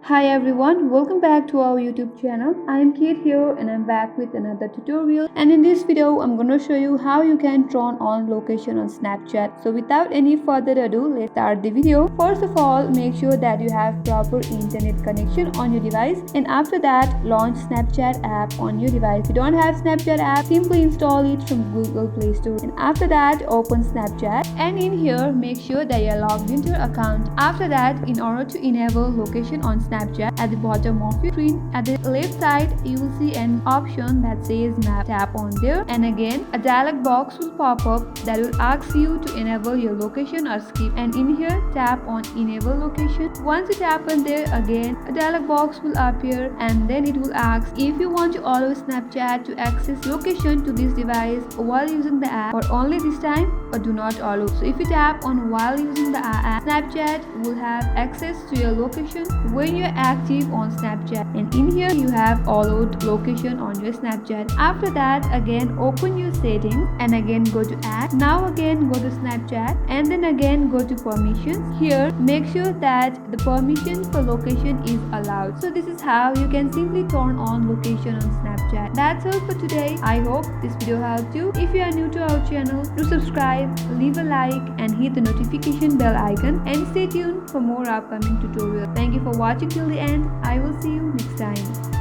Hi everyone, welcome back to our YouTube channel. I am Kate here and I'm back with another tutorial, and in this video I'm going to show you how you can turn on location on Snapchat. So without any further ado, let's start the video. First of all, make sure that you have proper internet connection on your device, and after that launch Snapchat app on your device. If you don't have Snapchat app, simply install it from Google Play Store, and after that open Snapchat, and in here make sure that you are logged into your account. After that, in order to enable location on Snapchat, at the bottom of your screen at the left side you will see an option that says map. Tap on there, and again a dialog box will pop up that will ask you to enable your location or skip, and in here tap on enable location. Once you tap on there, again a dialog box will appear, and then it will ask if you want to allow Snapchat to access location to this device while using the app, or only this time, or do not allow. So if you tap on while using the app, Snapchat will have access to your location when you're active on Snapchat, and in here you have allowed location on your Snapchat. After that, again open your settings and again go to add. Now again go to Snapchat and then again go to permissions. Here make sure that the permission for location is allowed. So this is how you can simply turn on location on Snapchat. That's all for today. I hope this video helped you. If you are new to our channel, do subscribe, leave a like and hit the notification bell icon, and stay tuned for more upcoming tutorials. Thank you for watching till the end. I will see you next time.